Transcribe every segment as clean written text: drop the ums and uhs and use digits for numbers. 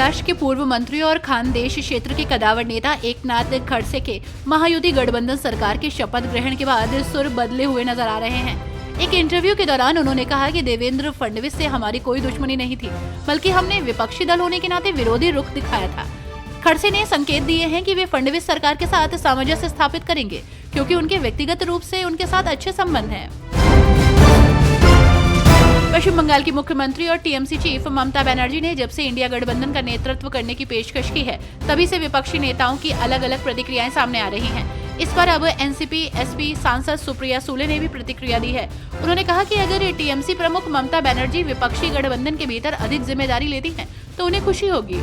महाराष्ट्र के पूर्व मंत्री और खानदेश क्षेत्र के कदावर नेता एकनाथ खड़से के महायुति गठबंधन सरकार के शपथ ग्रहण के बाद सुर बदले हुए नजर आ रहे हैं। एक इंटरव्यू के दौरान उन्होंने कहा कि देवेंद्र फडणवीस से हमारी कोई दुश्मनी नहीं थी, बल्कि हमने विपक्षी दल होने के नाते विरोधी रुख दिखाया था। खड़से ने संकेत दिए हैं कि वे फडणवीस सरकार के साथ सामंजस्य स्थापित करेंगे, क्योंकि उनके व्यक्तिगत रूप से उनके साथ अच्छे संबंध हैं। पश्चिम बंगाल की मुख्यमंत्री और टीएमसी चीफ ममता बनर्जी ने जब से इंडिया गठबंधन का नेतृत्व करने की पेशकश की है, तभी से विपक्षी नेताओं की अलग अलग प्रतिक्रियाएं सामने आ रही हैं। इस पर अब एनसीपी एसपी सांसद सुप्रिया सुले ने भी प्रतिक्रिया दी है। उन्होंने कहा कि अगर टीएमसी प्रमुख ममता बनर्जी विपक्षी गठबंधन के भीतर अधिक जिम्मेदारी लेती हैं, तो उन्हें खुशी होगी।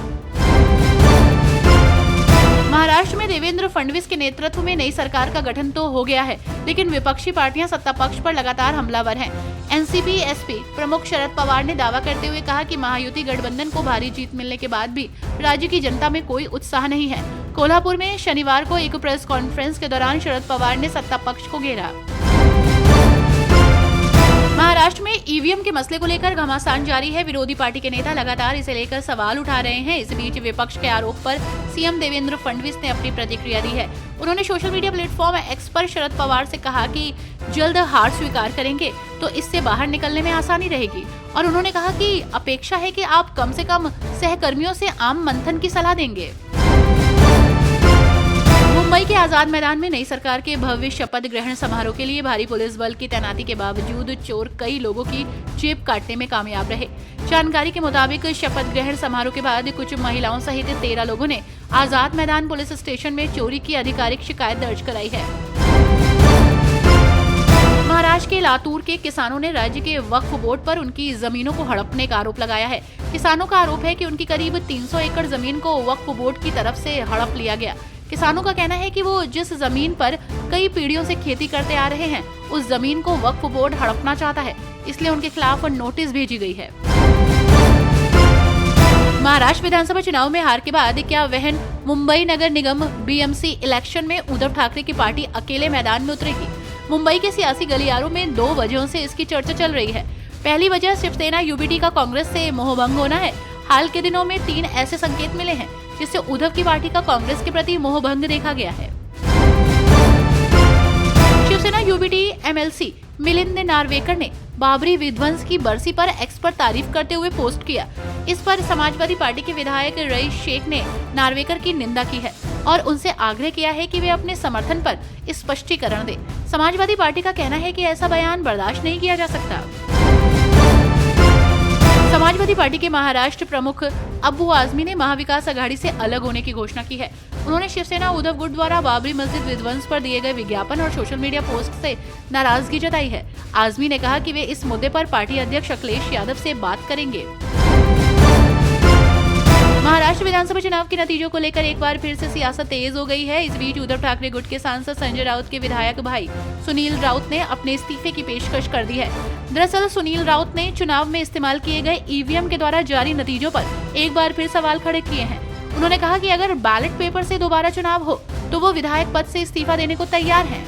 महाराष्ट्र में देवेंद्र फडणवीस के नेतृत्व में नई सरकार का गठन तो हो गया है, लेकिन विपक्षी पार्टियां सत्ता पक्ष पर लगातार हमलावर हैं। एनसीपी एसपी प्रमुख शरद पवार ने दावा करते हुए कहा कि महायुति गठबंधन को भारी जीत मिलने के बाद भी राज्य की जनता में कोई उत्साह नहीं है। कोल्हापुर में शनिवार को एक प्रेस कॉन्फ्रेंस के दौरान शरद पवार ने सत्ता पक्ष को घेरा। महाराष्ट्र में ईवीएम के मसले को लेकर घमासान जारी है। विरोधी पार्टी के नेता लगातार इसे लेकर सवाल उठा रहे हैं। इस बीच विपक्ष के आरोप पर सीएम देवेंद्र फडणवीस ने अपनी प्रतिक्रिया दी है। उन्होंने सोशल मीडिया प्लेटफॉर्म एक्स पर शरद पवार से कहा कि जल्द हार स्वीकार करेंगे तो इससे बाहर निकलने में आसानी रहेगी, और उन्होंने कहा कि अपेक्षा है कि आप कम से कम सहकर्मियों से आम मंथन की सलाह देंगे। मुंबई के आजाद मैदान में नई सरकार के भव्य शपथ ग्रहण समारोह के लिए भारी पुलिस बल की तैनाती के बावजूद चोर कई लोगों की जेब काटने में कामयाब रहे। जानकारी के मुताबिक शपथ ग्रहण समारोह के बाद कुछ महिलाओं सहित 13 लोगों ने आजाद मैदान पुलिस स्टेशन में चोरी की आधिकारिक शिकायत दर्ज कराई है। महाराष्ट्र के लातूर के किसानों ने राज्य के वक्फ बोर्ड पर उनकी जमीनों को हड़पने का आरोप लगाया है। किसानों का आरोप है कि उनकी करीब 300 एकड़ जमीन को वक्फ बोर्ड की तरफ से हड़प लिया गया। किसानों का कहना है कि वो जिस जमीन पर कई पीढ़ियों से खेती करते आ रहे हैं, उस जमीन को वक्फ बोर्ड हड़पना चाहता है, इसलिए उनके खिलाफ नोटिस भेजी गई है। महाराष्ट्र विधानसभा चुनाव में हार के बाद क्या वहन मुंबई नगर निगम बीएमसी इलेक्शन में उद्धव ठाकरे की पार्टी अकेले मैदान में उतरेगी? मुंबई के सियासी गलियारों में 2 वजहों से इसकी चर्चा चल रही है। पहली वजह शिवसेना यूबीटी का कांग्रेस से मोहभंग होना है। हाल के दिनों में 3 ऐसे संकेत मिले हैं जिससे उद्धव की पार्टी का कांग्रेस के प्रति मोहभंग देखा गया है। शिवसेना यूबीटी एमएलसी मिलिंद नार्वेकर ने बाबरी विध्वंस की बरसी पर एक्स पर तारीफ करते हुए पोस्ट किया। इस पर समाजवादी पार्टी के विधायक रईस शेख ने नार्वेकर की निंदा की है और उनसे आग्रह किया है कि वे अपने समर्थन पर स्पष्टीकरण दें। समाजवादी पार्टी का कहना है कि ऐसा बयान बर्दाश्त नहीं किया जा सकता। समाजवादी पार्टी के महाराष्ट्र प्रमुख अब्बू आजमी ने महाविकास अघाड़ी से अलग होने की घोषणा की है। उन्होंने शिवसेना उद्धव गुट द्वारा बाबरी मस्जिद विध्वंस पर दिए गए विज्ञापन और सोशल मीडिया पोस्ट से नाराजगी जताई है। आजमी ने कहा कि वे इस मुद्दे पर पार्टी अध्यक्ष अखिलेश यादव से बात करेंगे। महाराष्ट्र विधानसभा चुनाव के नतीजों को लेकर एक बार फिर से सियासत तेज हो गई है। इस बीच उद्धव ठाकरे गुट के सांसद संजय राउत के विधायक भाई सुनील राउत ने अपने इस्तीफे की पेशकश कर दी है। दरअसल सुनील राउत ने चुनाव में इस्तेमाल किए गए ईवीएम के द्वारा जारी नतीजों पर एक बार फिर सवाल खड़े किए हैं। उन्होंने कहा कि अगर बैलेट पेपर से दोबारा चुनाव हो तो वो विधायक पद से इस्तीफा देने को तैयार हैं।